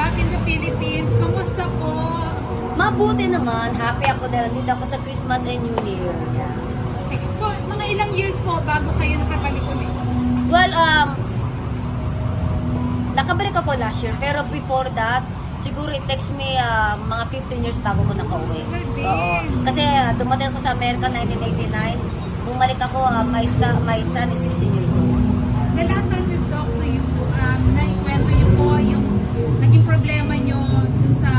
back in the Philippines. Kumusta po? Mabuti naman. Happy ako dahil dito ako sa Christmas and New Year. Yeah. Okay. So, mga ilang years po bago kayo nakabalik ulit? Well, nakabalik ako last year. Pero before that, siguro it takes me mga 15 years bago ko nakauwi. Kasi dumating ako sa Amerika 1989. Bumalik ako, my son is 16 years old. The last time we talked to you, naikwento niyo po yung naging problema niyo dun sa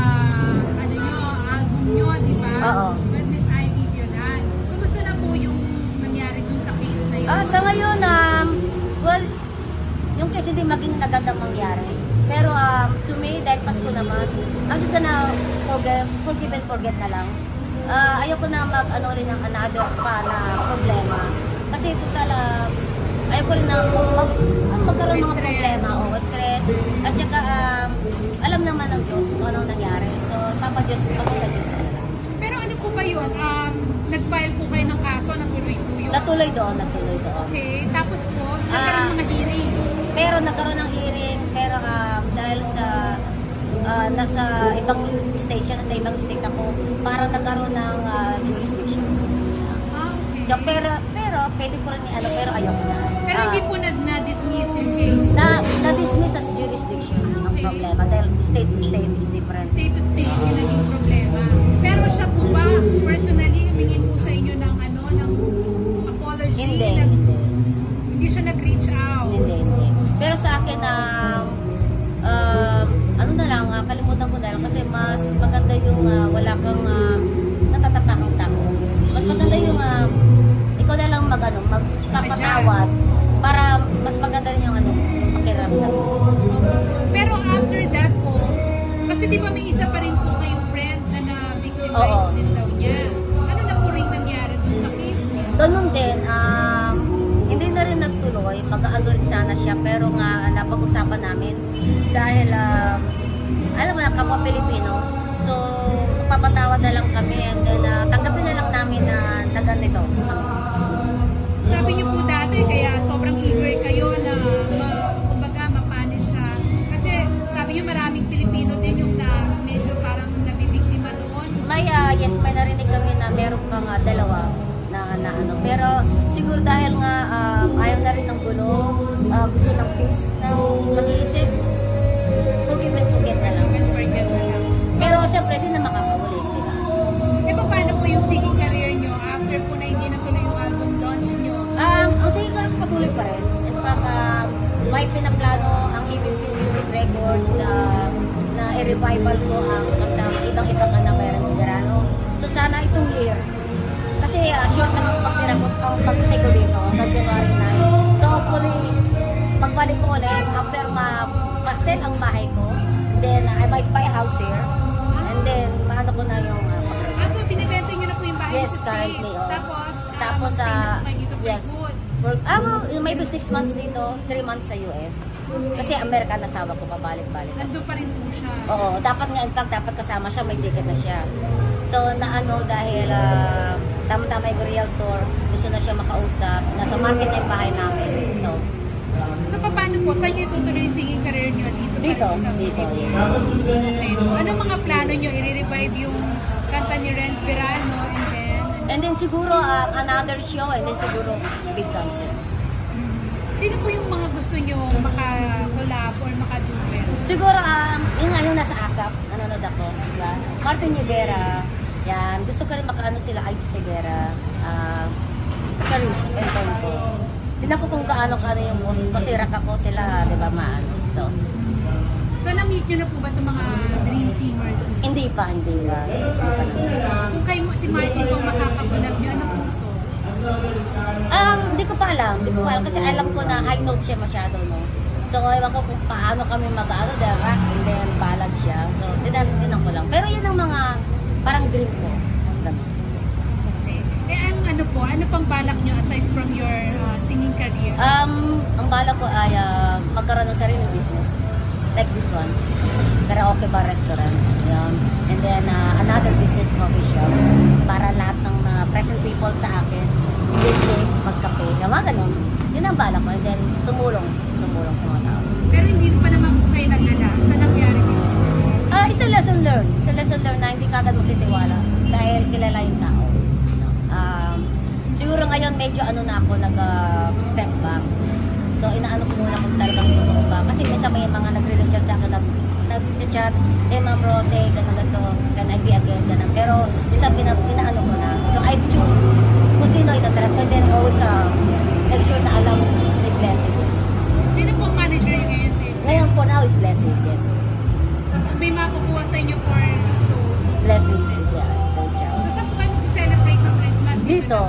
album niyo, di ba? Oo. With Miss Ivy Violan. Kumusta na po yung nangyari dun sa case na yun? Sa ngayon, well, yung case hindi maging nagandang mangyari. Pero to me, dahil Pasko naman, I'm just gonna forgive and forget na lang. Ayoko na mag-ano rin ng another pa na problema. Kasi total, ayoko rin na magkaroon mga problema o stress. At saka, alam naman ng Diyos kung anong nangyari. So, papadiyos ako sa Diyos na lang. Pero ano po ba yun? Nag-file po kayo ng kaso, natuloy po yun? Natuloy doon. Okay, tapos po, nagkaroon mga hearing. Pero nagkaroon ng hearing, pero dahil sa nasa ibang state siya, nasa ibang state ako, parang nagkaroon ng jurisdiction. Okay. So, pero pwede ko rin pero ayoko na. Pero hindi po na-dismiss yung case? Na-dismiss as jurisdiction ang problema dahil state to state is different. State to state yung naging problema. Pero siya po ba, personally, humingin po sa inyo ng apology? Hindi siya nag-reach out? Hindi. Pero sa akin, ano na lang, kalimutan ko na lang kasi mas maganda yung wala kang natatatakang tao. Mas maganda yung ikaw na lang magpapatawad para mas maganda rin yung pakiramdam. Pero after that po, kasi di ba may isa pa rin po kayong friend na na-victimize din daw niya. Ano na po rin nangyari dun sa case niya? Doon din, hindi na rin nagtuloy, mag-aano rin sana siya, pero nga napag-usapan namin dahil alam mo na, kapwa Pilipino, so magpapatawad na lang kami and then tanggapin na lang namin na ganito. Sabi niyo po dati, kaya sobrang eager kayo na kumbaga mapanish siya. Kasi sabi niyo maraming Pilipino din yung medyo parang nabibiktima doon. Yes, may narinig kami na meron pang dalawa na pero siguro dahil nga ayaw na rin ng gulo, gusto ng peace na mag-iisip, forgive and forget na lang. Pero syempre din na makakaulit, diba? Paano po yung singing career nyo after po na hindi natuloy yung album launch nyo? Ang singing career patuloy pa rin. In fact, may pinaplano ang Even Music Records na i-revival ko ang ibang-ibang na Mayroon si Verano. So sana itong year, kasi short naman ang pag-stay ko dito sa January 9. So hopefully, pagbalik ko ulit, after ma-sell ang bahay ko, then I might buy a house here, and then maano ko na yung so binibenta nyo na po yung bahay yes, sa currently, States? Tapos yes. Maybe 6 months dito, 3 months sa US. Kasi Amerika nasawa ko pabalik-balik. Nandun pa rin po siya? Oo, dapat nga in fact, dapat kasama siya, may ticket na siya. So dahil tama-tama yung realtor, gusto na siya makausap, nasa market na yung bahay namin. So paano po? Saan nyo itutuloy yung singing career nyo? Dito. Yes. Okay. Anong mga plano nyo? I-revive yung kanta ni Renz Verano and then siguro another show and then siguro big concert. Sino po yung mga gusto nyo maka-collab or maka-duet? Siguro yung nasa ASAP, nanonood ako. Diba? Martin Rivera, yan. Gusto ko rin makaano sila, Isis Segura, Charis, Entonto. Tignan ko kung kaano yung boses, kasi rak ako sila, di ba, maano. So na-meet nyo na po ba itong mga dream singers? Hindi pa. Kung kayo si Martin po makakakulab nyo, anong gusto? Hindi ko pa alam. Kasi alam ko na high note siya masyado, no? So, ewan ko kung paano kami mag-ano, the rock and then ballad siya. So, tinan ko lang. Pero yun ang mga parang dream ko. Okay. Ano pang balak nyo aside from your singing career? Ang balak ko ay magkaroon ng sarili business. Like this one. Karaoke bar restaurant. Yun. And then, another business coffee shop. Para lahat ng mga present people sa akin, magkape. Mga ganun. Yun ang balak ko. And then, tumulong sa mga tao. Pero hindi pa naman po kayo naglala sa nangyari nito? kilala yung tao. Siguro ngayon medyo ano na ako nag-step back. So inaano ko muna kung talagang totoo ba. Kasi minsan may mga nagre-rechat sa akin, nag-chat, Ma'am Rose, ganito, can I be against yan? Pero minsan pinaano ko na. So I choose kung sino itatrust ko. Then always make sure na alam ni Blessing. Sino po ang manager niyo ngayon? Ngayon po now is Blessing, yes. So may makukuha sa inyo for shows? Blessing, yeah. So saan po kayo celebrate ng Christmas? Dito.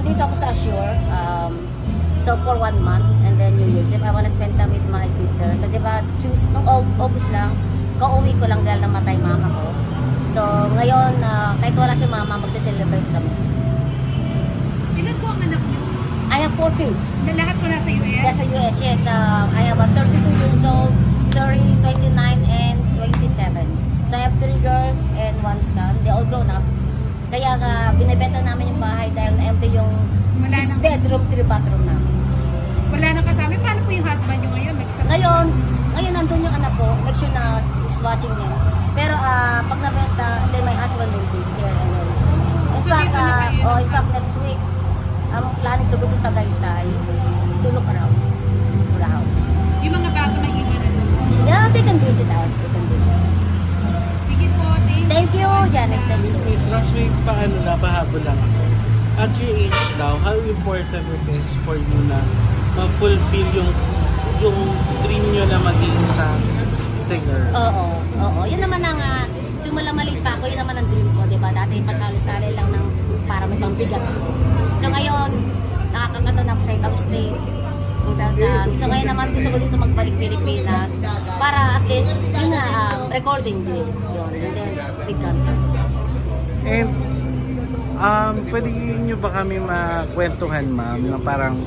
Dito ako sa Assure. So for 1 month and then New Year's Eve, I wanna spend time with my sister. Kasi nung August lang, kauwi ko lang dahil namatay mama ko. So ngayon, kahit wala si mama, magse-celebrate kami. Ilan po ang anak niyo? I have 4 kids. Na lahat po nasa US? Nasa US, yes. I have a 32 years old, 30, 29, and 27. So I have 3 girls and 1 son. They all grown up. Kaya binibenta namin yung bahay dahil empty yung 6 bedroom, 3 bathroom namin. Wala nang kasama. Paano po yung husband nyo ngayon? Ngayon nandun yung anak ko. Make sure na is watching him. Pero pag nabenta, then my husband will be here. In fact, next week, I'm planning to go to Tagaytay to look around for the house. Yung mga bago na iba na doon? Yeah, they can visit us. Sige po, thank you, Janice. Thank you. Miss Ross, may napahabol lang ako. At your age now, how important it is for you na ma-fulfill yung dream nyo na maging isang singer? Oo. Yun naman ang, simula maliit pa ako, yun naman ang dream ko, diba? Dati pasali-sali lang ng para may pangbigas ko. So ngayon, nakakakanta na ako sa ibang state. So ngayon naman gusto ko dito magbalik Pilipinas para at least, yun nga, recording din. Yun, and then big concert. And, pwede nyo ba kami makwentuhan, ma'am, na parang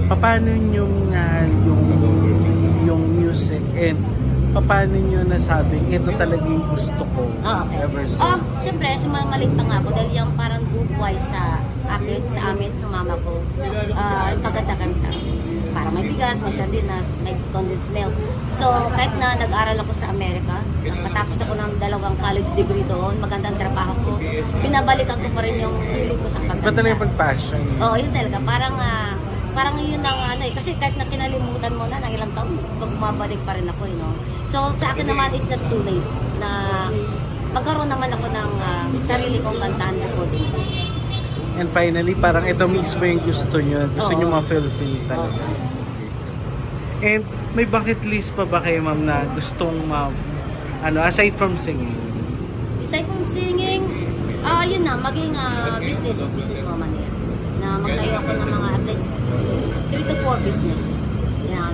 paano nyo minahal yung music and paano nyo nasabing ito talaga yung gusto ko ever since? Siyempre, sumalit pa nga ako dahil yung parang bubuhay sa akin, sa amin, ng mama ko, yung pagkanta-kanta. Para may bigas, may sardinas, may condensed milk. So, kahit na nag-aral ako sa Amerika, nakatapos ako ng 2 college degree doon, magandang trabaho ko, binabalikan ko pa rin yung hilig ko sa pagkanta. Ba talaga yung pag-passion? Oo, yun talaga. Parang yun ang kasi kahit na kinalimutan mo na ng ilang taon, bumabalik pa rin ako, So, sa akin naman is not too late na magkaroon naman ako ng sarili kong kantahan recording. And finally, parang ito mismo yung gusto nyo. Gusto nyo ma-fulfill talaga. And may bucket list pa ba kayo, ma'am, na gustong aside from singing? Aside from singing, yun na, maging businesswoman yan. Na magtayo ako ng mga at least 3 to 4 business. Yan,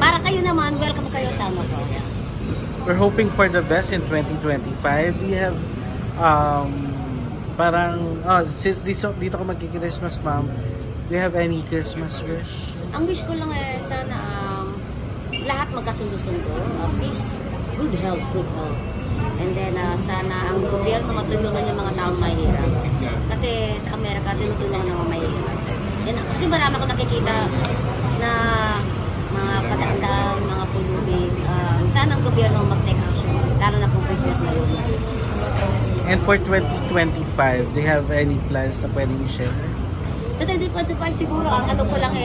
para kayo naman, welcome kayo sa ko. We're hoping for the best in 2025. Do you have since dito ko magki-Christmas, ma'am, do you have any Christmas wish? Ang wish ko lang sana lahat magkasundo-sundo, peace, good health. And then sana ang gobyerno matulungan yung mga taong mahirap. Kasi sa Amerika, tinutulungan ng mga mahirap. Kasi marami akong nakikita na mga padaan, mga pulubi. Sana ang gobyerno mag-take action, lalo na kung Christmas ngayon. And for 2025, do you have any plans na pwedeng share? So 2025 siguro, ang ano ko lang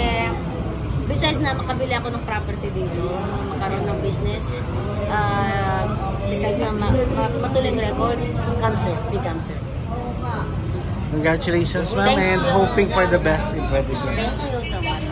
besides na makabili ako ng property dito, makaroon ng business, besides na matuloy record, big concert. Congratulations, ma'am, and hoping for the best in 2025. Thank you so much.